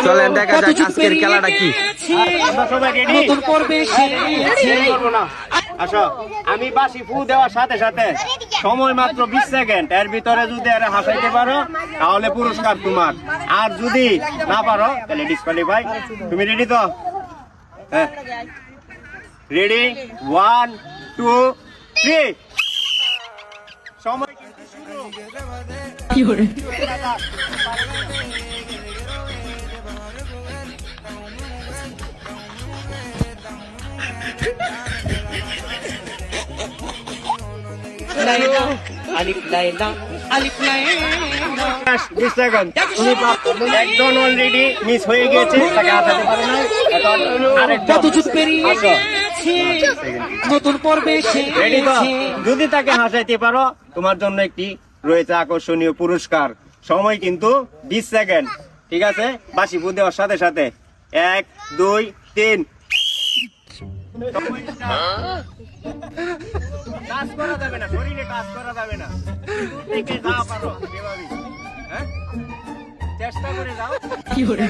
চলেন দেখা যাক আজকের খেলাটা কি। আসো, আমি বাসি ফু দেওয়ার সাথে সাথে সময় মাত্র 20 সেকেন্ড, এর ভিতরে যদি এর হাসাইতে পারো তাহলে পুরস্কার তোমার, আর যদি না পারো তাহলে ডিসকোয়ালিফাই। তুমি রেডি তো? হ্যাঁ, রেডি, 1 2 3। সময় কিন্তু শুরু। কি করে একজন অলরেডি মিস হয়ে গেছে, তাকে হাসাতে পারে না। নতুন পর্বে রেডি তো? যদি তাকে হাসাইতে পারো তোমার জন্য একটি রয়েছে আকর্ষণীয় পুরস্কার। সময় কিন্তু 20 সেকেন্ড, ঠিক আছে? বাসি ফু দেওয়ার সাথে সাথে 1 2 3। কাজ করা যাবে না, শরীরে কাজ করা যাবে না, দেখে যা পারো এভাবেই। হ্যাঁ, চেষ্টা করে যাও। কি করে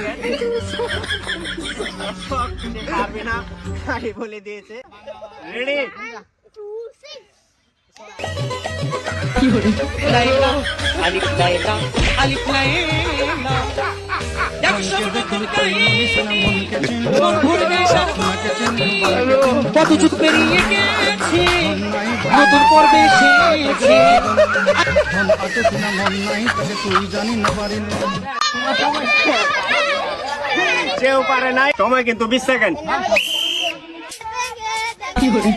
পারবে না, আগে বলে দিয়েছে। রেডি, কি করে লাইলা আলিফ লাইলা আলিফ লাইলা কত যুগ পেরিয়ে গেছে, নতুন পর্বে এসেছে। কেউ পারে নাই। সময় কিন্তু 20 সেকেন্ড। কি করে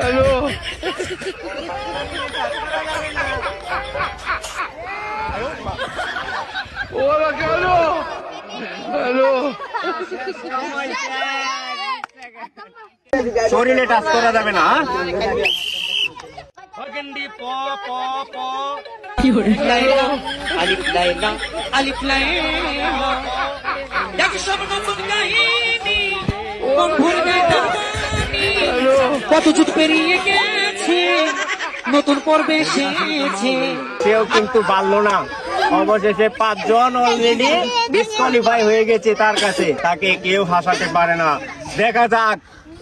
হ্যালো, ওরা কেন? হ্যালো, শরীরে টাচ করা যাবে না। কি করে লাইলা আলিফ লাইলা আলিফ লাইলা একসব নতুন কাহিনী ভুলবে না। কত যুগ পেরিয়ে গেছে, নতুন পর্বে এসেছে। কেউ কিন্তু পারলো না। অবশেষে 5 জন অলরেডি ডিসকোয়ালিফাই হয়ে গেছে তার কাছে, তাকে কেউ হাসাতে পারে না। দেখা যাক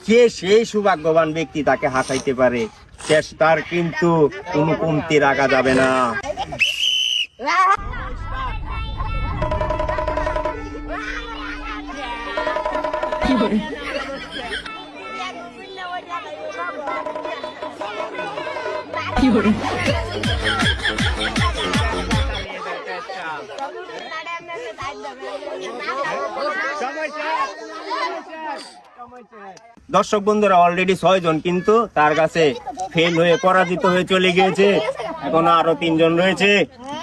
কে সেই সৌভাগ্যবান ব্যক্তি তাকে হাসাইতে পারে। চেষ্টার কিন্তু কোনো কমতি রাখা যাবে না। কি করে কি করে দর্শক বন্ধুরা, অলরেডি 6 জন কিন্তু তার কাছে ফেল হয়ে পরাজিত হয়ে চলে গিয়েছে। এখনো আরো 3 জন রয়েছে।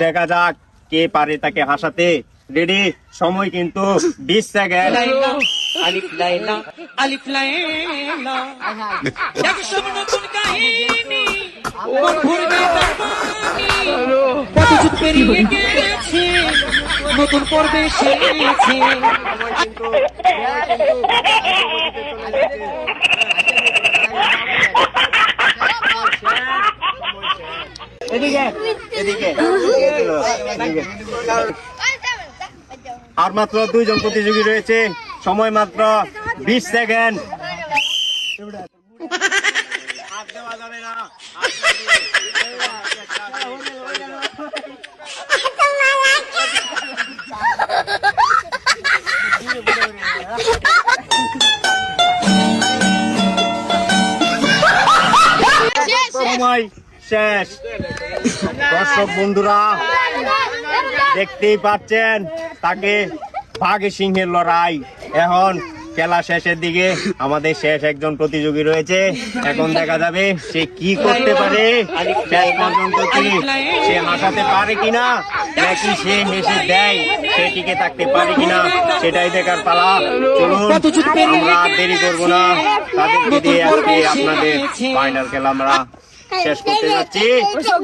দেখা যাক কে পারে তাকে হাসাতে। রেডি, সময় কিন্তু 20 সেকেন্ড। আলিফ লাইলা আলিফ লাইলা একসব নতুন কাহিনী ভুলবে না। কত যুগ পেরিয়ে গেছে, নতুন পর্বে এসেছে। এদিকে এদিকে আর মাত্র 2 জন প্রতিযোগী রয়েছে। সময় মাত্র 20 সেকেন্ড। সময় শেষ। দর্শক বন্ধুরা দেখতেই পাচ্ছেন, তাকে বাঘে সিংহের লড়াই। এখন খেলা শেষের দিকে, আমাদের শেষ একজন প্রতিযোগী রয়েছে। এখন দেখা যাবে সে কি করতে পারে, শেষ পর্যন্ত কি সে হাসাতে পারে কিনা, নাকি সে হেসে দেয়, সে টিকে থাকতে পারে কিনা, সেটাই দেখার পালা। চলুন, আমরা দেরি করবো না, তাদেরকে দিয়ে আজকে আপনাদের ফাইনাল খেলা আমরা শেষ করতে যাচ্ছি। চোখ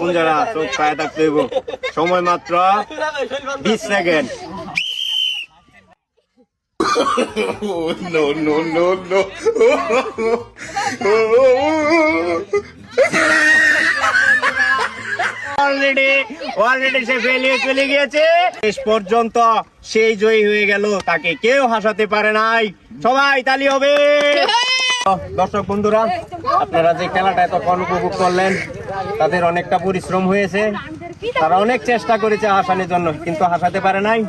গুঞ্জারা, চোখ পায়ে থাকতে হইব। সময় মাত্র 20 সেকেন্ড। অলরেডি সে ফেলিয়ে চলে গিয়েছে। শেষ পর্যন্ত সেই জয়ী হয়ে গেল, তাকে কেউ হাসাতে পারে নাই। সবাই তালি হবে। দর্শক বন্ধুরা, আপনারা যে খেলাটা এতক্ষণ উপভোগ করলেন, তাদের অনেকটা পরিশ্রম হয়েছে। তারা অনেক চেষ্টা করেছে হাসানোর জন্য, কিন্তু হাসাতে পারে নাই।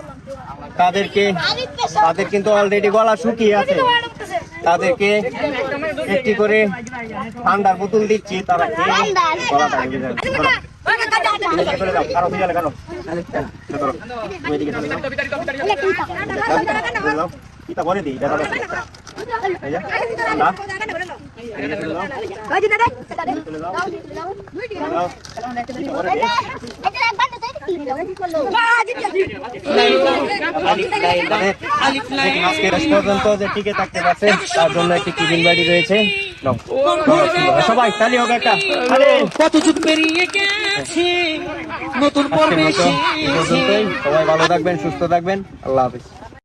তাদের কিন্তু অলরেডি গলা শুকিয়ে আছে। তাদেরকে একটি করে ঠান্ডার বোতল দিচ্ছি, তারা খেয়ে গলাটা ভেঙে যাবে। আরো দিয়ে লাগানো। ধরো, তুমি এদিকে চলে যাও। এটা বলে দিই, এটা বলে দিই। এই যে, ঠান্ডা। এই যে, চলে যাও। চলে যাও। যাও। বলে দিই। আজকে শেষ পর্যন্ত যে টিকে থাকতে পারছে, তার জন্য একটি টিফিন বাড়ি রয়েছে। নাও। সবাই তালি হোক একটা। আরে কত যুগ পেরিয়ে গেছে, নতুন পর্বে আজকের মতো এই পর্যন্তই। সবাই ভালো থাকবেন, সুস্থ থাকবেন। আল্লাহ হাফেজ।